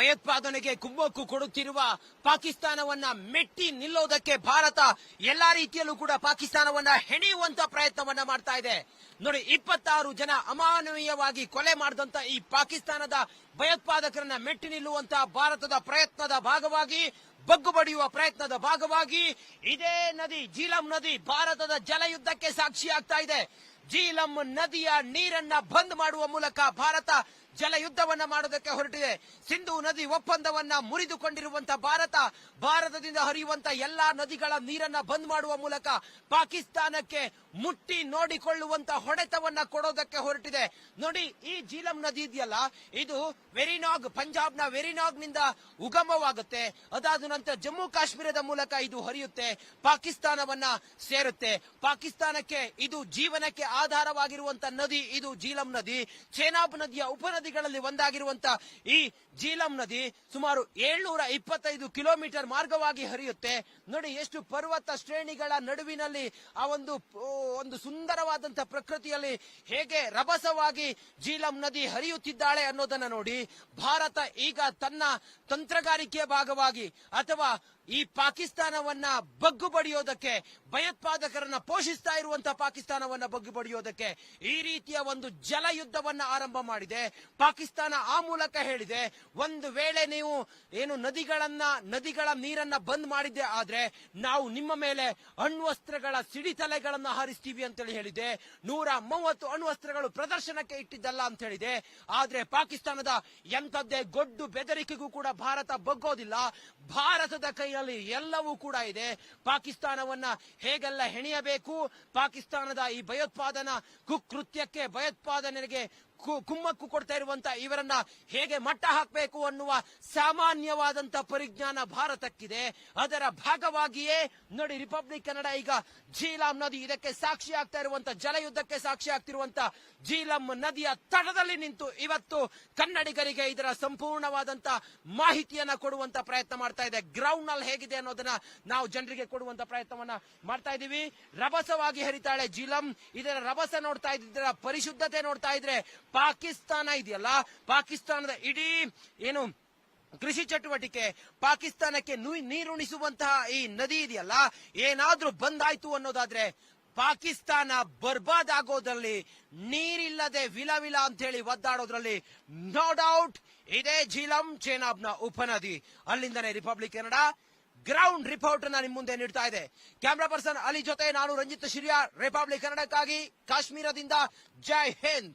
ಭಯೋತ್ಪಾದನೆಗೆ ಕುಮ್ಮಕ್ಕು ಕೊಡುತ್ತಿರುವ ಪಾಕಿಸ್ತಾನವನ್ನ ಮೆಟ್ಟಿ ನಿಲ್ಲೋದಕ್ಕೆ ಭಾರತ ಎಲ್ಲಾ ರೀತಿಯಲ್ಲೂ ಕೂಡ ಪಾಕಿಸ್ತಾನವನ್ನ ಹೆಣೆಯುವಂತ ಪ್ರಯತ್ನವನ್ನ ಮಾಡ್ತಾ ಇದೆ. ನೋಡಿ, 26 ಜನ ಅಮಾನವೀಯವಾಗಿ ಕೊಲೆ ಮಾಡಿದಂತ ಈ ಪಾಕಿಸ್ತಾನದ ಭಯೋತ್ಪಾದಕರನ್ನ ಮೆಟ್ಟಿ ನಿಲ್ಲುವಂತ ಭಾರತದ ಪ್ರಯತ್ನದ ಭಾಗವಾಗಿ, ಬಗ್ಗು ಬಡಿಯುವ ಪ್ರಯತ್ನದ ಭಾಗವಾಗಿ ಇದೇ ನದಿ ಜೀಲಂ ನದಿ ಭಾರತದ ಜಲಯುದ್ಧಕ್ಕೆ ಸಾಕ್ಷಿಯಾಗ್ತಾ ಇದೆ. ಜೀಲಂ ನದಿಯ ನೀರನ್ನ ಬಂದ್ ಮಾಡುವ ಮೂಲಕ ಭಾರತ ಜಲಯುದ್ಧವನ್ನ ಮಾಡೋದಕ್ಕೆ ಹೊರಟಿದೆ. ಸಿಂಧೂ ನದಿ ಒಪ್ಪಂದವನ್ನ ಮುರಿದುಕೊಂಡಿರುವಂತ ಭಾರತದಿಂದ ಹರಿಯುವಂತ ಎಲ್ಲಾ ನದಿಗಳ ನೀರನ್ನ ಬಂದ್ ಮಾಡುವ ಮೂಲಕ ಪಾಕಿಸ್ತಾನಕ್ಕೆ ಮುಟ್ಟಿ ನೋಡಿಕೊಳ್ಳುವಂತ ಹೊಡೆತವನ್ನ ಕೊಡೋದಕ್ಕೆ ಹೊರಟಿದೆ. ನೋಡಿ, ಈ ಜೀಲಂ ನದಿ ಇದೆಯಲ್ಲ, ಇದು ವೆರಿನಾಗ್, ಪಂಜಾಬ್ನ ವೆರಿನಾಗ್ ನಿಂದ ಉಗಮವಾಗುತ್ತೆ. ಅದಾದ ನಂತರ ಜಮ್ಮು ಕಾಶ್ಮೀರದ ಮೂಲಕ ಇದು ಹರಿಯುತ್ತೆ, ಪಾಕಿಸ್ತಾನವನ್ನ ಸೇರುತ್ತೆ. ಪಾಕಿಸ್ತಾನಕ್ಕೆ ಇದು ಜೀವನಕ್ಕೆ ಆಧಾರವಾಗಿರುವಂತ ನದಿ ಇದು ಜೀಲಂ ನದಿ. ಚೇನಾಬ್ ನದಿಯ ಉಪನದಿಗಳಲ್ಲಿ ಒಂದಾಗಿರುವಂತ ಈ ಜೀಲಂ ನದಿ ಸುಮಾರು 725 ಕಿಲೋಮೀಟರ್ ಮಾರ್ಗವಾಗಿ ಹರಿಯುತ್ತೆ. ನೋಡಿ, ಎಷ್ಟು ಪರ್ವತ ಶ್ರೇಣಿಗಳ ನಡುವಿನಲ್ಲಿ ಆ ಒಂದು ಸುಂದರವಾದಂತ ಪ್ರಕೃತಿಯಲ್ಲಿ ಹೇಗೆ ರಭಸವಾಗಿ ಜೀಲಂ ನದಿ ಹರಿಯುತ್ತಿದ್ದಾಳೆ ಅನ್ನೋದನ್ನ ನೋಡಿ. ಭಾರತ ಈಗ ತನ್ನ ತಂತ್ರಗಾರಿಕೆಯ ಭಾಗವಾಗಿ ಅಥವಾ ಈ ಪಾಕಿಸ್ತಾನವನ್ನ ಬಗ್ಗು ಬಡಿಯೋದಕ್ಕೆ, ಭಯೋತ್ಪಾದಕರನ್ನ ಪೋಷಿಸ್ತಾ ಇರುವಂತಹ ಪಾಕಿಸ್ತಾನವನ್ನ ಬಗ್ಗು ಬಡಿಯೋದಕ್ಕೆ ಈ ರೀತಿಯ ಒಂದು ಜಲಯುದ್ಧವನ್ನ ಆರಂಭ ಮಾಡಿದೆ. ಪಾಕಿಸ್ತಾನ ಆ ಮೂಲಕ ಹೇಳಿದೆ, ಒಂದು ವೇಳೆ ನೀವು ನದಿಗಳ ನೀರನ್ನ ಬಂದ್ ಮಾಡಿದ್ದೆ ಆದ್ರೆ ನಾವು ನಿಮ್ಮ ಮೇಲೆ ಅಣ್ವಸ್ತ್ರಗಳ ಸಿಡಿತಲೆಗಳನ್ನ ಹಾರಿಸ್ತೀವಿ ಅಂತೇಳಿ ಹೇಳಿದೆ. 130 ಅಣ್ವಸ್ತ್ರಗಳು ಪ್ರದರ್ಶನಕ್ಕೆ ಇಟ್ಟಿದ್ದಲ್ಲ ಅಂತ ಹೇಳಿದೆ. ಆದ್ರೆ ಪಾಕಿಸ್ತಾನದ ಎಂಥದ್ದೇ ಗೊಡ್ಡು ಬೆದರಿಕೆಗೂ ಕೂಡ ಭಾರತ ಬಗ್ಗೋದಿಲ್ಲ. ಭಾರತದ ಕೈಯಲ್ಲಿ ಎಲ್ಲವೂ ಕೂಡ ಇದೆ. ಪಾಕಿಸ್ತಾನವನ್ನ ಹೇಗೆಲ್ಲ ಹೆಣೆಯಬೇಕು, ಪಾಕಿಸ್ತಾನದ ಈ ಭಯೋತ್ಪಾದನಾ ಕುಕೃತ್ಯಕ್ಕೆ, ಭಯೋತ್ಪಾದನೆಗೆ ಕುಮ್ಮಕ್ಕು ಕೊಡ್ತಾ ಇರುವಂತ ಇವರನ್ನ ಹೇಗೆ ಮಟ್ಟ ಹಾಕಬೇಕು ಅನ್ನುವ ಸಾಮಾನ್ಯವಾದಂತ ಪರಿಜ್ಞಾನ ಭಾರತಕ್ಕಿದೆ. ಅದರ ಭಾಗವಾಗಿಯೇ ನೋಡಿ, ರಿಪಬ್ಲಿಕ್ ಕನ್ನಡ ಈಗ ಜೀಲಂ ನದಿ ಇದಕ್ಕೆ ಸಾಕ್ಷಿ ಆಗ್ತಾ ಇರುವಂತ, ಜಲಯುದ್ಧಕ್ಕೆ ಸಾಕ್ಷಿ ಆಗ್ತಿರುವಂತ ಜೀಲಂ ನದಿಯ ತಟದಲ್ಲಿ ನಿಂತು ಇವತ್ತು ಕನ್ನಡಿಗರಿಗೆ ಇದರ ಸಂಪೂರ್ಣವಾದಂತ ಮಾಹಿತಿಯನ್ನ ಕೊಡುವಂತ ಪ್ರಯತ್ನ ಮಾಡ್ತಾ ಇದೆ. ಗ್ರೌಂಡ್ ನಲ್ಲಿ ಹೇಗಿದೆ ಅನ್ನೋದನ್ನ ನಾವು ಜನರಿಗೆ ಕೊಡುವಂತ ಪ್ರಯತ್ನವನ್ನ ಮಾಡ್ತಾ ಇದೀವಿ. ರಭಸವಾಗಿ ಹರಿತಾಳೆ ಜೀಲಂ. ಇದರ ರಭಸ ನೋಡ್ತಾ ಇದ್ರೆ, ಪರಿಶುದ್ಧತೆ ನೋಡ್ತಾ ಇದ್ರೆ, ಪಾಕಿಸ್ತಾನ ಇದೆಯಲ್ಲ, ಪಾಕಿಸ್ತಾನದ ಇಡೀ ಕೃಷಿ ಚಟುವಟಿಕೆ, ಪಾಕಿಸ್ತಾನಕ್ಕೆ ನೀರುಣಿಸುವಂತಹ ಈ ನದಿ ಇದೆಯಲ್ಲ, ಏನಾದ್ರೂ ಬಂದಾಯ್ತು ಅನ್ನೋದಾದ್ರೆ ಪಾಕಿಸ್ತಾನ ಬರ್ಬಾದ್ ಆಗೋದ್ರಲ್ಲಿ, ನೀರಿಲ್ಲದೆ ವಿಲವಿಲ ಅಂತ ಹೇಳಿ ಒದ್ದಾಡೋದ್ರಲ್ಲಿ ನೋ ಡೌಟ್ ಇದೇ ಜೀಲಂ ಚೇನಾಬ್ನ ಉಪನದಿ. ಅಲ್ಲಿಂದನೇ ರಿಪಬ್ಲಿಕ್ ಕನ್ನಡ ಗ್ರೌಂಡ್ ರಿಪೋರ್ಟ್ ಅನ್ನ ನಿಮ್ಮ ಮುಂದೆ ನೀಡ್ತಾ ಇದೆ. ಕ್ಯಾಮರಾ ಪರ್ಸನ್ ಅಲಿ ಜೊತೆ ನಾನು ರಂಜಿತ್ ಶಿರಿಯಾರ್, ರಿಪಬ್ಲಿಕ್ ಕನ್ನಡಕ್ಕಾಗಿ ಕಾಶ್ಮೀರದಿಂದ. ಜೈ ಹಿಂದ್.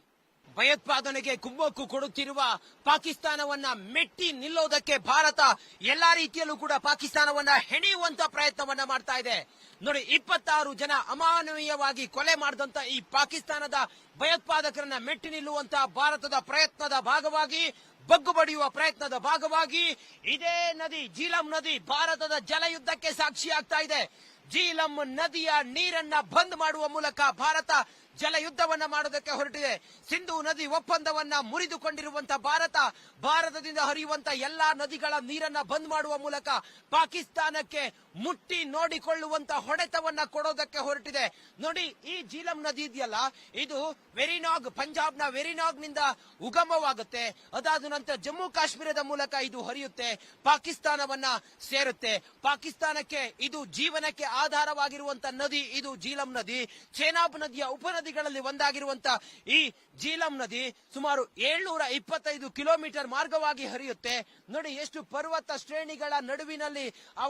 ಭಯೋತ್ಪಾದನೆಗೆ ಕುಮ್ಮಕ್ಕು ಕೊಡುತ್ತಿರುವ ಪಾಕಿಸ್ತಾನವನ್ನ ಮೆಟ್ಟಿ ನಿಲ್ಲೋದಕ್ಕೆ ಭಾರತ ಎಲ್ಲಾ ರೀತಿಯಲ್ಲೂ ಕೂಡ ಪಾಕಿಸ್ತಾನವನ್ನ ಹೆಣೆಯುವಂತ ಪ್ರಯತ್ನವನ್ನ ಮಾಡ್ತಾ ಇದೆ. ನೋಡಿ, 26 ಜನ ಅಮಾನವೀಯವಾಗಿ ಕೊಲೆ ಮಾಡಿದಂತ ಈ ಪಾಕಿಸ್ತಾನದ ಭಯೋತ್ಪಾದಕರನ್ನ ಮೆಟ್ಟಿ ನಿಲ್ಲುವಂತ ಭಾರತದ ಪ್ರಯತ್ನದ ಭಾಗವಾಗಿ, ಬಗ್ಗು ಬಡಿಯುವ ಪ್ರಯತ್ನದ ಭಾಗವಾಗಿ ಇದೇ ನದಿ ಜೀಲಂ ನದಿ ಭಾರತದ ಜಲಯುದ್ಧಕ್ಕೆ ಸಾಕ್ಷಿಯಾಗ್ತಾ ಇದೆ. ಜೀಲಂ ನದಿಯ ನೀರನ್ನ ಬಂದ್ ಮಾಡುವ ಮೂಲಕ ಭಾರತ ಜಲಯುದ್ಧವನ್ನ ಮಾಡೋದಕ್ಕೆ ಹೊರಟಿದೆ. ಸಿಂಧೂ ನದಿ ಒಪ್ಪಂದವನ್ನ ಮುರಿದುಕೊಂಡಿರುವಂತ ಭಾರತದಿಂದ ಹರಿಯುವಂತ ಎಲ್ಲಾ ನದಿಗಳ ನೀರನ್ನ ಬಂದ್ ಮಾಡುವ ಮೂಲಕ ಪಾಕಿಸ್ತಾನಕ್ಕೆ ಮುಟ್ಟಿ ನೋಡಿಕೊಳ್ಳುವಂತ ಹೊಡೆತವನ್ನ ಕೊಡೋದಕ್ಕೆ ಹೊರಟಿದೆ. ನೋಡಿ, ಈ ಜೀಲಂ ನದಿ ಇದೆಯಲ್ಲ, ಇದು ವೆರಿನಾಗ್, ಪಂಜಾಬ್ನ ವೆರಿನಾಗ್ ನಿಂದ ಉಗಮವಾಗುತ್ತೆ. ಅದಾದ ನಂತರ ಜಮ್ಮು ಕಾಶ್ಮೀರದ ಮೂಲಕ ಇದು ಹರಿಯುತ್ತೆ, ಪಾಕಿಸ್ತಾನವನ್ನ ಸೇರುತ್ತೆ. ಪಾಕಿಸ್ತಾನಕ್ಕೆ ಇದು ಜೀವನಕ್ಕೆ ಆಧಾರವಾಗಿರುವಂತ ನದಿ ಇದು ಜೀಲಂ ನದಿ. ಚೇನಾಬ್ ನದಿಯ ಉಪನದಿಗಳಲ್ಲಿ ಒಂದಾಗಿರುವಂತ ಈ ಜೀಲಂ ನದಿ ಸುಮಾರು 725 ಕಿಲೋಮೀಟರ್ ಮಾರ್ಗವಾಗಿ ಹರಿಯುತ್ತೆ. ನೋಡಿ, ಎಷ್ಟು ಪರ್ವತ ಶ್ರೇಣಿಗಳ ನಡುವಿನಲ್ಲಿ ಆ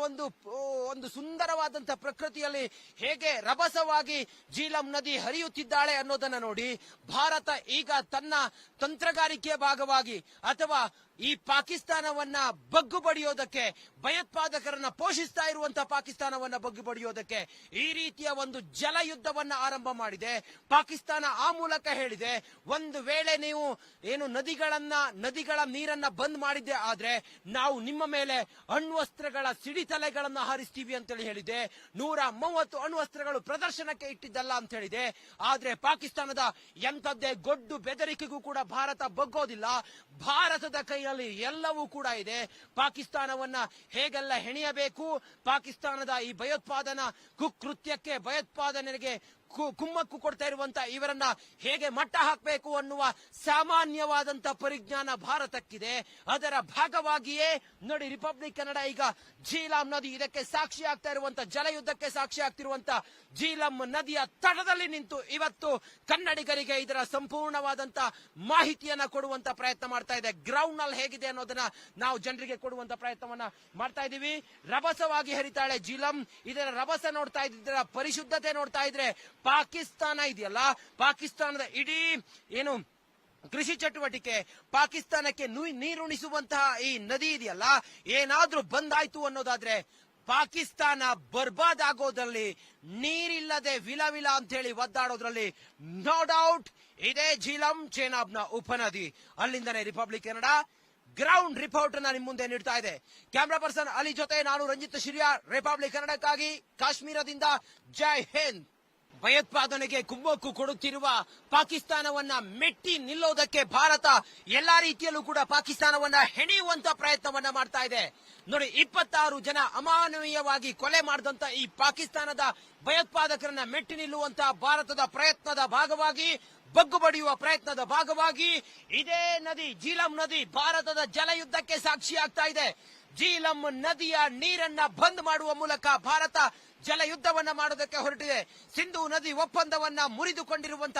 ಒಂದು ಸುಂದರವಾದಂತ ಪ್ರಕೃತಿಯಲ್ಲಿ ಹೇಗೆ ರಭಸವಾಗಿ ಜೀಲಂ ನದಿ ಹರಿಯುತ್ತಿದ್ದಾಳೆ ಅನ್ನೋದನ್ನ ನೋಡಿ. ಭಾರತ ಈಗ ತನ್ನ ತಂತ್ರಗಾರಿಕೆಯ ಭಾಗವಾಗಿ ಅಥವಾ ಈ ಪಾಕಿಸ್ತಾನವನ್ನ ಬಗ್ಗು ಬಡಿಯೋದಕ್ಕೆ, ಭಯೋತ್ಪಾದಕರನ್ನ ಪೋಷಿಸ್ತಾ ಇರುವಂತಹ ಪಾಕಿಸ್ತಾನವನ್ನ ಬಗ್ಗು ಬಡಿಯೋದಕ್ಕೆ ಈ ರೀತಿಯ ಒಂದು ಜಲಯುದ್ಧವನ್ನ ಆರಂಭ ಮಾಡಿದೆ. ಪಾಕಿಸ್ತಾನ ಆ ಮೂಲಕ ಹೇಳಿದೆ, ಒಂದು ವೇಳೆ ನೀವು ನದಿಗಳ ನೀರನ್ನ ಬಂದ್ ಮಾಡಿದ್ದೆ ಆದ್ರೆ ನಾವು ನಿಮ್ಮ ಮೇಲೆ ಅಣ್ವಸ್ತ್ರಗಳ ಸಿಡಿತಲೆಗಳನ್ನ ಹಾರಿಸ್ತೀವಿ ಅಂತೇಳಿ ಹೇಳಿದೆ. 130 ಅಣ್ವಸ್ತ್ರಗಳು ಪ್ರದರ್ಶನಕ್ಕೆ ಇಟ್ಟಿದ್ದಲ್ಲ ಅಂತ ಹೇಳಿದೆ. ಆದ್ರೆ ಪಾಕಿಸ್ತಾನದ ಎಂಥದ್ದೇ ಗೊಡ್ಡು ಬೆದರಿಕೆಗೂ ಕೂಡ ಭಾರತ ಬಗ್ಗೋದಿಲ್ಲ. ಭಾರತದ ಕೈಯಲ್ಲಿ ಎಲ್ಲವೂ ಕೂಡ ಇದೆ. ಪಾಕಿಸ್ತಾನವನ್ನ ಹೇಗೆಲ್ಲ ಹೆಣೆಯಬೇಕು, ಪಾಕಿಸ್ತಾನದ ಈ ಭಯೋತ್ಪಾದನಾ ಕುಕೃತ್ಯಕ್ಕೆ, ಭಯೋತ್ಪಾದನೆಗೆ ಕುಮ್ಮಕ್ಕು ಕೊಡ್ತಾ ಇರುವಂತ ಇವರನ್ನ ಹೇಗೆ ಮಟ್ಟ ಹಾಕಬೇಕು ಅನ್ನುವ ಸಾಮಾನ್ಯವಾದಂತ ಪರಿಜ್ಞಾನ ಭಾರತಕ್ಕಿದೆ. ಅದರ ಭಾಗವಾಗಿಯೇ ನೋಡಿ ರಿಪಬ್ಲಿಕ್ ಕನ್ನಡ ಈಗ ಜೀಲಂ ನದಿ ಇದಕ್ಕೆ ಸಾಕ್ಷಿ ಆಗ್ತಾ ಇರುವಂತ ಜಲಯುದ್ಧಕ್ಕೆ ಸಾಕ್ಷಿ ಆಗ್ತಿರುವಂತ ಜೀಲಂ ನದಿಯ ತಟದಲ್ಲಿ ನಿಂತು ಇವತ್ತು ಕನ್ನಡಿಗರಿಗೆ ಇದರ ಸಂಪೂರ್ಣವಾದಂತ ಮಾಹಿತಿಯನ್ನ ಕೊಡುವಂತ ಪ್ರಯತ್ನ ಮಾಡ್ತಾ ಇದೆ. ಗ್ರೌಂಡ್ ನಲ್ಲಿ ಹೇಗಿದೆ ಅನ್ನೋದನ್ನ ನಾವು ಜನರಿಗೆ ಕೊಡುವಂತ ಪ್ರಯತ್ನವನ್ನ ಮಾಡ್ತಾ ಇದೀವಿ. ರಭಸವಾಗಿ ಹರಿತಾಳೆ ಜೀಲಂ. ಇದರ ರಭಸ ನೋಡ್ತಾ ಇದ್ರೆ, ಪರಿಶುದ್ಧತೆ ನೋಡ್ತಾ ಇದ್ರೆ ಪಾಕಿಸ್ತಾನ ಇದೆಯಲ್ಲ, ಪಾಕಿಸ್ತಾನದ ಇಡೀ ಏನು ಕೃಷಿ ಚಟುವಟಿಕೆ, ಪಾಕಿಸ್ತಾನಕ್ಕೆ ನೀರುಣಿಸುವಂತಹ ಈ ನದಿ ಇದೆಯಲ್ಲ, ಏನಾದ್ರೂ ಬಂದಾಯ್ತು ಅನ್ನೋದಾದ್ರೆ ಪಾಕಿಸ್ತಾನ ಬರ್ಬಾದ್ ಆಗೋದ್ರಲ್ಲಿ, ನೀರಿಲ್ಲದೆ ವಿಲವಿಲ ಅಂತ ಹೇಳಿ ಒದ್ದಾಡೋದ್ರಲ್ಲಿ ನೋ ಡೌಟ್ ಇದೇ ಜೀಲಂ ಚೇನಾಬ್ನ ಉಪನದಿ. ಅಲ್ಲಿಂದನೇ ರಿಪಬ್ಲಿಕ್ ಕನ್ನಡ ಗ್ರೌಂಡ್ ರಿಪೋರ್ಟ್ ನಿಮ್ ಮುಂದೆ ನೀಡ್ತಾ ಇದೆ. ಕ್ಯಾಮ್ರಾ ಪರ್ಸನ್ ಅಲಿ ಜೊತೆ ನಾನು ರಂಜಿತ್ ಶಿರ್ಯಾರ್, ರಿಪಬ್ಲಿಕ್ ಕನ್ನಡಕ್ಕಾಗಿ ಕಾಶ್ಮೀರದಿಂದ. ಜೈ ಹಿಂದ್. ಭಯೋತ್ಪಾದನೆಗೆ ಕುಮ್ಮಕ್ಕು ಕೊಡುತ್ತಿರುವ ಪಾಕಿಸ್ತಾನವನ್ನ ಮೆಟ್ಟಿ ನಿಲ್ಲೋದಕ್ಕೆ ಭಾರತ ಎಲ್ಲಾ ರೀತಿಯಲ್ಲೂ ಕೂಡ ಪಾಕಿಸ್ತಾನವನ್ನ ಹೆಣೆಯುವಂತ ಪ್ರಯತ್ನವನ್ನ ಮಾಡ್ತಾ ಇದೆ. ನೋಡಿ, 26 ಜನ ಅಮಾನವೀಯವಾಗಿ ಕೊಲೆ ಮಾಡಿದಂತ ಈ ಪಾಕಿಸ್ತಾನದ ಭಯೋತ್ಪಾದಕರನ್ನ ಮೆಟ್ಟಿ ನಿಲ್ಲುವಂತಹ ಭಾರತದ ಪ್ರಯತ್ನದ ಭಾಗವಾಗಿ, ಬಗ್ಗು ಬಡಿಯುವ ಪ್ರಯತ್ನದ ಭಾಗವಾಗಿ ಇದೇ ನದಿ ಜೀಲಂ ನದಿ ಭಾರತದ ಜಲಯುದ್ಧಕ್ಕೆ ಸಾಕ್ಷಿ ಆಗ್ತಾ ಇದೆ. ಜೀಲಂ ನದಿಯ ನೀರನ್ನ ಬಂದ್ ಮಾಡುವ ಮೂಲಕ ಭಾರತ ಜಲಯುದ್ಧವನ್ನ ಮಾಡೋದಕ್ಕೆ ಹೊರಟಿದೆ. ಸಿಂಧೂ ನದಿ ಒಪ್ಪಂದವನ್ನ ಮುರಿದುಕೊಂಡಿರುವಂತ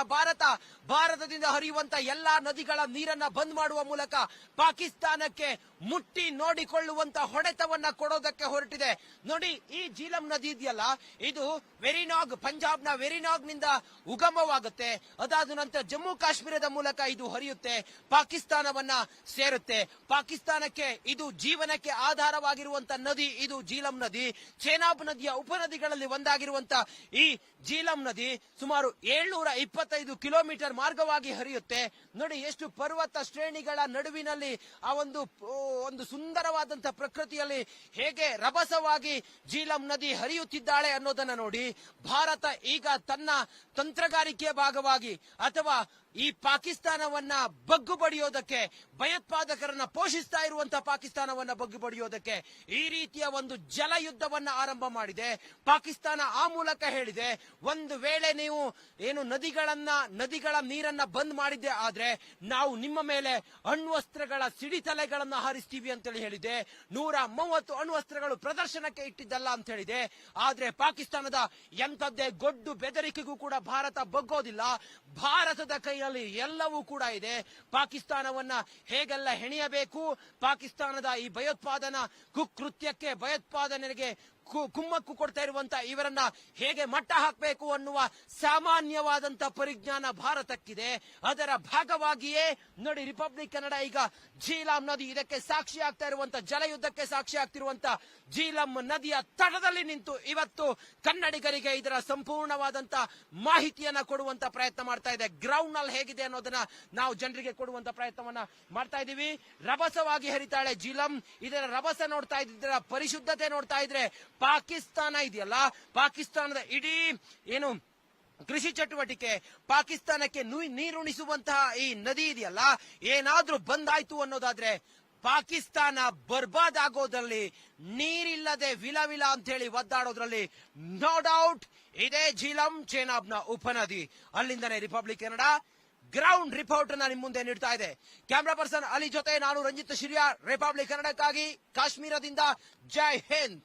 ಭಾರತದಿಂದ ಹರಿಯುವಂತ ಎಲ್ಲಾ ನದಿಗಳ ನೀರನ್ನ ಬಂದ್ ಮಾಡುವ ಮೂಲಕ ಪಾಕಿಸ್ತಾನಕ್ಕೆ ಮುಟ್ಟಿ ನೋಡಿಕೊಳ್ಳುವಂತ ಹೊಡೆತವನ್ನ ಕೊಡೋದಕ್ಕೆ ಹೊರಟಿದೆ. ನೋಡಿ, ಈ ಜೀಲಂ ನದಿ ಇದೆಯಲ್ಲ, ಇದು ವೆರಿನಾಗ್, ಪಂಜಾಬ್ನ ವೆರಿನಾಗ್ ನಿಂದ ಉಗಮವಾಗುತ್ತೆ. ಅದಾದ ನಂತರ ಜಮ್ಮು ಕಾಶ್ಮೀರದ ಮೂಲಕ ಇದು ಹರಿಯುತ್ತೆ, ಪಾಕಿಸ್ತಾನವನ್ನ ಸೇರುತ್ತೆ. ಪಾಕಿಸ್ತಾನಕ್ಕೆ ಇದು ಜೀವನಕ್ಕೆ ಆಧಾರವಾಗಿರುವಂತ ನದಿ ಇದು ಜೀಲಂ ನದಿ. ಚೇನಾಬ್ ನದಿಯ ಉಪನದಿಗಳಲ್ಲಿ ಒಂದಾಗಿರುವಂತ ಈ ಜೀಲಂ ನದಿ ಸುಮಾರು 725 ಕಿಲೋಮೀಟರ್ ಮಾರ್ಗವಾಗಿ ಹರಿಯುತ್ತೆ. ನೋಡಿ, ಎಷ್ಟು ಪರ್ವತ ಶ್ರೇಣಿಗಳ ನಡುವಿನಲ್ಲಿ ಆ ಒಂದು ಸುಂದರವಾದಂತಹ ಪ್ರಕೃತಿಯಲ್ಲಿ ಹೇಗೆ ರಭಸವಾಗಿ ಜೀಲಂ ನದಿ ಹರಿಯುತ್ತಿದ್ದಾಳೆ ಅನ್ನೋದನ್ನ ನೋಡಿ. ಭಾರತ ಈಗ ತನ್ನ ತಂತ್ರಗಾರಿಕೆಯ ಭಾಗವಾಗಿ ಅಥವಾ ಈ ಪಾಕಿಸ್ತಾನವನ್ನ ಬಗ್ಗು ಬಡಿಯೋದಕ್ಕೆ, ಭಯೋತ್ಪಾದಕರನ್ನ ಪೋಷಿಸ್ತಾ ಇರುವಂತಹ ಪಾಕಿಸ್ತಾನವನ್ನ ಬಗ್ಗು ಬಡಿಯೋದಕ್ಕೆ ಈ ರೀತಿಯ ಒಂದು ಜಲಯುದ್ಧವನ್ನ ಆರಂಭ ಮಾಡಿದೆ. ಪಾಕಿಸ್ತಾನ ಆ ಮೂಲಕ ಹೇಳಿದೆ, ಒಂದು ವೇಳೆ ನೀವು ಏನು ನದಿಗಳ ನೀರನ್ನ ಬಂದ್ ಮಾಡಿದ್ದೆ ಆದ್ರೆ ನಾವು ನಿಮ್ಮ ಮೇಲೆ ಅಣ್ವಸ್ತ್ರಗಳ ಸಿಡಿತಲೆಗಳನ್ನ ಹಾರಿಸ್ತೀವಿ ಅಂತೇಳಿ ಹೇಳಿದೆ. 130 ಅಣ್ವಸ್ತ್ರಗಳು ಪ್ರದರ್ಶನಕ್ಕೆ ಇಟ್ಟಿದ್ದಲ್ಲ ಅಂತ ಹೇಳಿದೆ. ಆದ್ರೆ ಪಾಕಿಸ್ತಾನದ ಎಂಥದ್ದೇ ಗೊಡ್ಡು ಬೆದರಿಕೆಗೂ ಕೂಡ ಭಾರತ ಬಗ್ಗೋದಿಲ್ಲ. ಭಾರತದ ಕೈಯಲ್ಲಿ ಎಲ್ಲವೂ ಕೂಡ ಇದೆ. ಪಾಕಿಸ್ತಾನವನ್ನ ಹೇಗೆಲ್ಲ ಹೆಣೆಯಬೇಕು, ಪಾಕಿಸ್ತಾನದ ಈ ಭಯೋತ್ಪಾದನಾ ಕುಕೃತ್ಯಕ್ಕೆ, ಭಯೋತ್ಪಾದನೆಗೆ ಕುಮ್ಮಕ್ಕು ಕೊಡ್ತಾ ಇರುವಂತ ಇವರನ್ನ ಹೇಗೆ ಮಟ್ಟ ಹಾಕಬೇಕು ಅನ್ನುವ ಸಾಮಾನ್ಯವಾದಂತ ಪರಿಜ್ಞಾನ ಭಾರತಕ್ಕಿದೆ. ಅದರ ಭಾಗವಾಗಿಯೇ ನೋಡಿ ರಿಪಬ್ಲಿಕ್ ಕನ್ನಡ ಈಗ ಜೀಲಂ ನದಿ ಇದಕ್ಕೆ ಸಾಕ್ಷಿ ಆಗ್ತಾ ಇರುವಂತ ಜಲಯುದ್ಧಕ್ಕೆ ಸಾಕ್ಷಿ ಆಗ್ತಿರುವಂತ ಜೀಲಂ ನದಿಯ ತಟದಲ್ಲಿ ನಿಂತು ಇವತ್ತು ಕನ್ನಡಿಗರಿಗೆ ಇದರ ಸಂಪೂರ್ಣವಾದಂತ ಮಾಹಿತಿಯನ್ನ ಕೊಡುವಂತ ಪ್ರಯತ್ನ ಮಾಡ್ತಾ ಇದೆ. ಗ್ರೌಂಡ್ ನಲ್ಲಿ ಹೇಗಿದೆ ಅನ್ನೋದನ್ನ ನಾವು ಜನರಿಗೆ ಕೊಡುವಂತ ಪ್ರಯತ್ನವನ್ನ ಮಾಡ್ತಾ ಇದೀವಿ. ರಭಸವಾಗಿ ಹರಿತಾಳೆ ಜೀಲಂ. ಇದರ ರಭಸ ನೋಡ್ತಾ ಇದ್ರೆ, ಪರಿಶುದ್ಧತೆ ನೋಡ್ತಾ ಇದ್ರೆ ಪಾಕಿಸ್ತಾನ ಇದೆಯಲ್ಲ, ಪಾಕಿಸ್ತಾನದ ಇಡೀ ಏನು ಕೃಷಿ ಚಟುವಟಿಕೆ, ಪಾಕಿಸ್ತಾನಕ್ಕೆ ನೀರುಣಿಸುವಂತಹ ಈ ನದಿ ಇದೆಯಲ್ಲ, ಏನಾದ್ರೂ ಬಂದಾಯ್ತು ಅನ್ನೋದಾದ್ರೆ ಪಾಕಿಸ್ತಾನ ಬರ್ಬಾದ್ ಆಗೋದ್ರಲ್ಲಿ, ನೀರಿಲ್ಲದೆ ವಿಲವಿಲ ಅಂತ ಹೇಳಿ ಒದ್ದಾಡೋದ್ರಲ್ಲಿ ನೋ ಡೌಟ್ ಇದೇ ಜೀಲಂ ಚೇನಾಬ್ನ ಉಪನದಿ. ಅಲ್ಲಿಂದನೇ ರಿಪಬ್ಲಿಕ್ ಕನ್ನಡ ಗ್ರೌಂಡ್ ರಿಪೋರ್ಟ್ ನಿಮ್ ಮುಂದೆ ನೀಡ್ತಾ ಇದೆ. ಕ್ಯಾಮ್ರಾ ಪರ್ಸನ್ ಅಲಿ ಜೊತೆ ನಾನು ರಂಜಿತ್ ಶಿರ್ಯಾರ್, ರಿಪಬ್ಲಿಕ್ ಕನ್ನಡಕ್ಕಾಗಿ ಕಾಶ್ಮೀರದಿಂದ. ಜೈ ಹಿಂದ್.